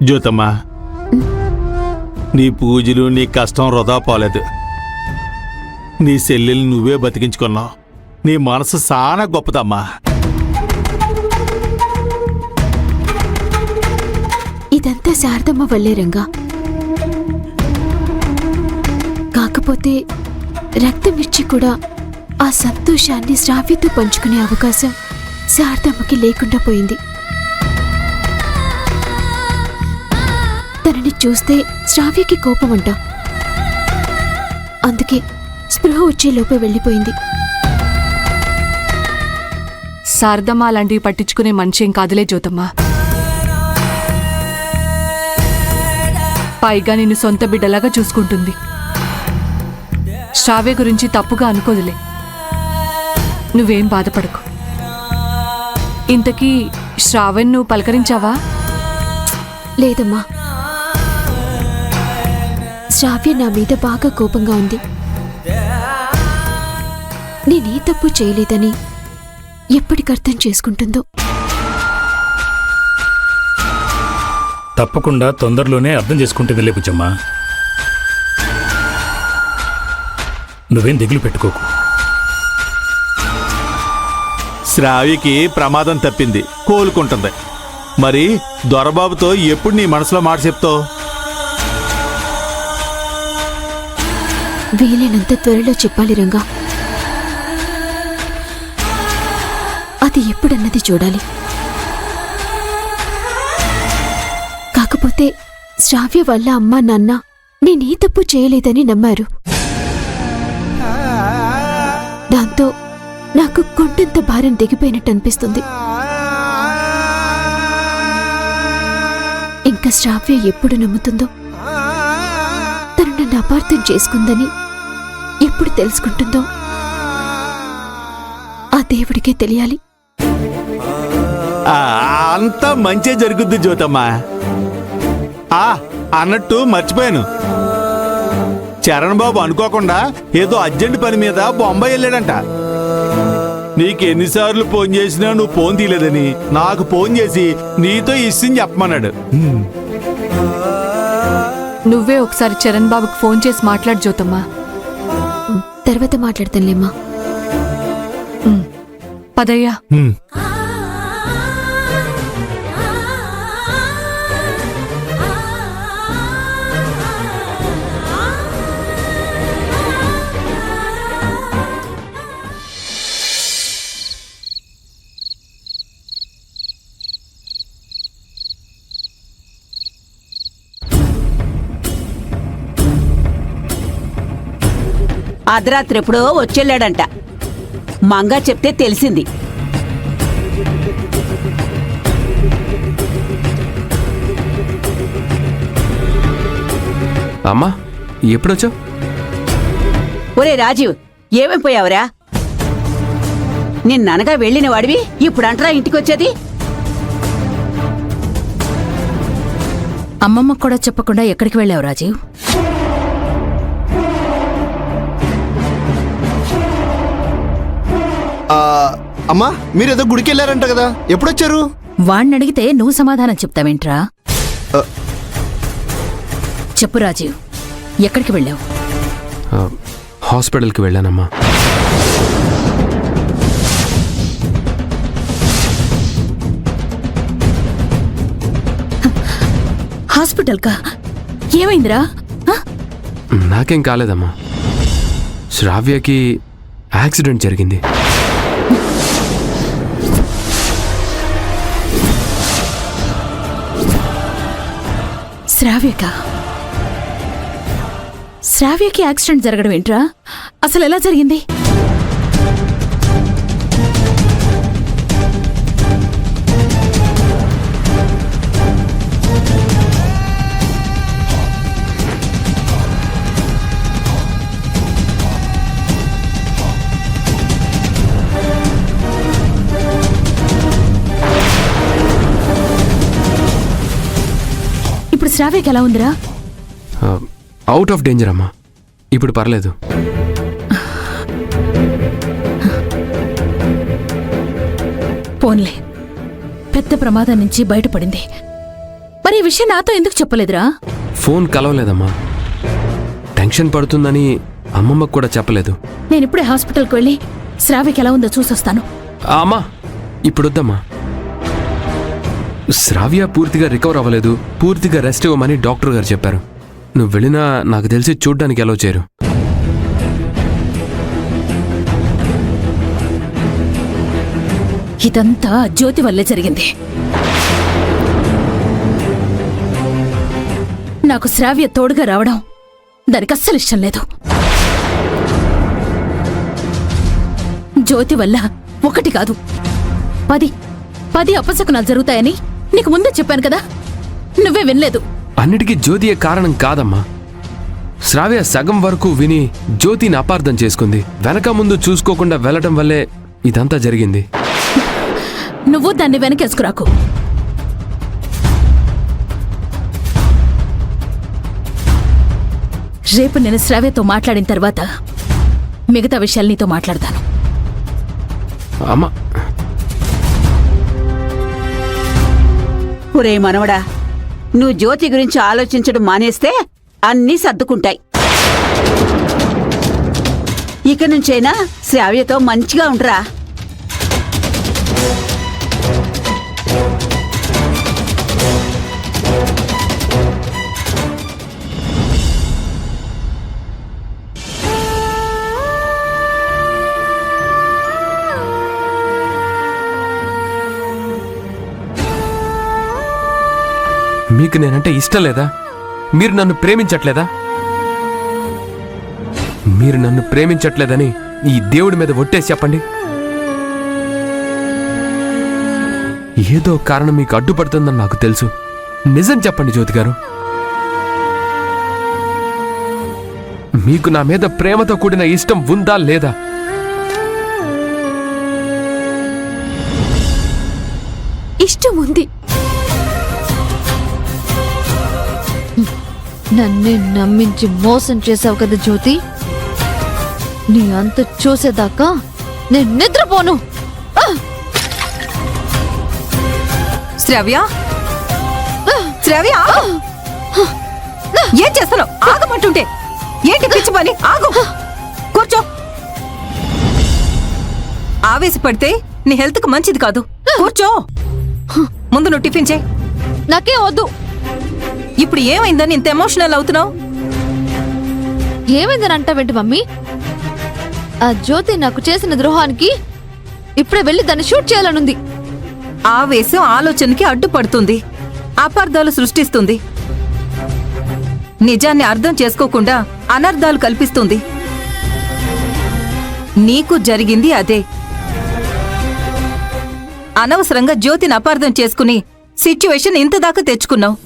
జ్యోతమ్మా, నీ పూజలు నీ కష్టం వృధా పోలేదు. నీ చెల్లెలు నువ్వే బతికించుకున్నావు. నీ మనసు చాలా గొప్పదమ్మా. ఇదంతా శారదమ్మ వల్లే రంగా. కాకపోతే రక్తమిచ్చి కూడా ఆ సంతోషాన్ని శ్రావ్యతో పంచుకునే అవకాశం శారదమ్మకి లేకుండా పోయింది. తనని చూస్తే శ్రావ్యకి కోపం అంట. అందుకే స్పృహ వచ్చేలోపే వెళ్ళిపోయింది. శారదమ్మ అలాంటివి పట్టించుకునే మనిషేం కాదులే జ్యోతమ్మ. పైగా నిన్ను సొంత బిడ్డలాగా చూసుకుంటుంది. శ్రావ్య గురించి తప్పుగా అనుకోదులే. నువ్వేం బాధపడకు. ఇంతకీ శ్రావ్యను నువ్వు పలకరించావా? లేదమ్మా, శ్రావ్య నా మీద బాగా కోపంగా ఉంది. నేనే తప్పు చేయలేదని ఎప్పటికర్థం చేసుకుంటుందో. తప్పకుండా తొందరలోనే అర్థం చేసుకుంటుందిలే బుజ్జమ్మా. నువ్వేం దిగులు పెట్టుకోకు. శ్రావ్యకి ప్రమాదం తప్పింది, కోలుకుంటుంది. మరి దొరబాబుతో ఎప్పుడు నీ మనసులో మాట చెప్తావు? వీలైనంత త్వరలో చెప్పాలి రంగా. అది ఎప్పుడన్నది చూడాలి. కాకపోతే శ్రావ్య వల్ల అమ్మా నాన్న నేనే తప్పు చేయలేదని నమ్మారు. దాంతో నాకు కొండంత భారం దిగిపోయినట్టు అనిపిస్తుంది. ఇంకా శ్రావ్య ఎప్పుడు నమ్ముతుందో, తను నన్ను అపార్థం చేసుకుందని ఎప్పుడు తెలుసుకుంటుందో ఆ దేవుడికే తెలియాలి. అంతా మంచే జరుగుద్ది జ్యోతమ్మా. అన్నట్టు మర్చిపోయాను, చరణ్ బాబు అనుకోకుండా ఏదో అర్జెంట్ పని మీద బొంబాయి వెళ్ళాడంట. నీకు ఎన్నిసార్లు ఫోన్ చేసినా నువ్వు ఫోన్ తీయలేదని నాకు ఫోన్ చేసి నీతో ఇష్టం చెప్పమన్నాడు. నువ్వే ఒకసారి చరణ్ బాబుకి ఫోన్ చేసి మాట్లాడు జ్యోతమ్మా. తర్వాత మాట్లాడతానులేమ్మా. పదయ్యా. అర్ధరాత్రి ఎప్పుడో వచ్చెళ్ళాడంట. మంగా చెప్తే తెలిసింది. అమ్మా, ఎప్పుడొచ్చావు? ఒరే రాజీవ్, ఏమైపోయావురా? నిన్ననగా వెళ్ళిన వాడివి ఇప్పుడంటరా ఇంటికొచ్చేది? అమ్మమ్మకు కూడా చెప్పకుండా ఎక్కడికి వెళ్ళావు రాజీవ్? అమ్మా, మీరేదో గుడికి వెళ్ళారంట కదా, ఎప్పుడొచ్చారు? వాణ్ణి అడిగితే నువ్వు సమాధానం చెప్తావేంట్రా? చెప్పు రాజీవ్, ఎక్కడికి వెళ్ళావు? హాస్పిటల్కి వెళ్ళానమ్మా. హాస్పిటల్కా? ఏమైందిరా? నాకేం కాలేదమ్మా. శ్రావ్యకి యాక్సిడెంట్ జరిగింది. శ్రావ్యకి యాక్సిడెంట్ జరగడం ఏంట్రా? అసలు ఎలా జరిగింది? ఇప్పుడు శ్రావ్యకి ఎలా ఉందిరా? అవుట్ ఆఫ్ డేంజర్ అమ్మా, ఇప్పుడు పర్లేదు. పోన్లే, పెద్ద ప్రమాదం నుంచి బయటపడింది. మరి విషయం నాతో ఎందుకు చెప్పలేదురా? ఫోన్ కలవలేదమ్మా. టెన్షన్ పడుతుందని అమ్మమ్మకు కూడా చెప్పలేదు. నేనిప్పుడే హాస్పిటల్కి వెళ్ళి శ్రావ్యకి ఎలా ఉందో చూసొస్తాను. అమ్మా ఇప్పుడొద్దమ్మా. శ్రావ్య పూర్తిగా రికవర్ అవ్వలేదు, పూర్తిగా రెస్ట్ ఇవ్వమని డాక్టర్ గారు చెప్పారు. నువ్వు వెళ్ళినా నాకు తెలిసి చూడ్డానికి ఎలా చేయరు. ఇదంతా జ్యోతి వల్లే జరిగింది. నాకు శ్రావ్య తోడుగా రావడం దానికి అస్సలు ఇష్టం లేదు. జ్యోతి వల్ల ఒకటి కాదు 10 అపశకునాలు జరుగుతాయని నీకు ముందే చెప్పాను కదా, నువ్వే వినలేదు. అన్నిటికీ జ్యోతియే కారణం కాదమ్మా. శ్రావ్య సగం వరకు విని జ్యోతిని అపార్థం చేసుకుంది. వెనక ముందు చూసుకోకుండా వెళ్ళటం వల్లే ఇదంతా జరిగింది. నువ్వు దాన్ని వెనకేసుకురాకు. రేపు నేను శ్రావ్యతో మాట్లాడిన తర్వాత మిగతా విషయాలు నీతో మాట్లాడతాను. అమ్మా ఒరే మనవడా, నువ్వు జ్యోతి గురించి ఆలోచించడం మానేస్తే అన్నీ సర్దుకుంటాయి. ఇక నుంచైనా శ్రావ్యతో మంచిగా ఉండరా. మీకు నేనంటే ఇష్టం లేదా? మీరు నన్ను ప్రేమించట్లేదా? మీరు నన్ను ప్రేమించట్లేదని ఈ దేవుడి మీద ఒట్టేసి చెప్పండి. ఏదో కారణం మీకు అడ్డుపడుతుందని నాకు తెలుసు. నిజం చెప్పండి జ్యోతి గారు. మీకు నా మీద ప్రేమతో కూడిన ఇష్టం ఉందా లేదా? ఇష్టం ఉంది. నన్నే నమ్మించి మోసం చేసావు కదా జ్యోతి. నీ అంత చూసేదాకా నేను నిద్రపోను. శ్రావ్య, శ్రావ్య, ఏం చేస్తున్నావు? ఆగమంటుంటే ఏంటి పిచ్చి పని? ఆగు, కూర్చో. ఆవేశపడితే నీ హెల్త్ కు మంచిది కాదు. కూర్చో. ముందు నువ్వు టిఫిన్ చేయి. నాకేం వద్దు. ఇప్పుడు ఏమైందని ఇంత ఎమోషనల్ అవుతున్నావు? ఏమైందని అంటావేంటి మమ్మీ? ఆ జ్యోతి నాకు చేసిన ద్రోహానికి ఇప్పుడే వెళ్ళి దాన్ని షూట్ చేయాలనుంది. ఆవేశం ఆలోచనకి అడ్డుపడుతుంది, అపార్థాలు సృష్టిస్తుంది, నిజాన్ని అర్థం చేసుకోకుండా అనర్థాలు కల్పిస్తుంది. నీకు జరిగింది అదే. అనవసరంగా జ్యోతిని అపార్థం చేసుకుని సిచ్యువేషన్ ఇంతదాకా తెచ్చుకున్నావు.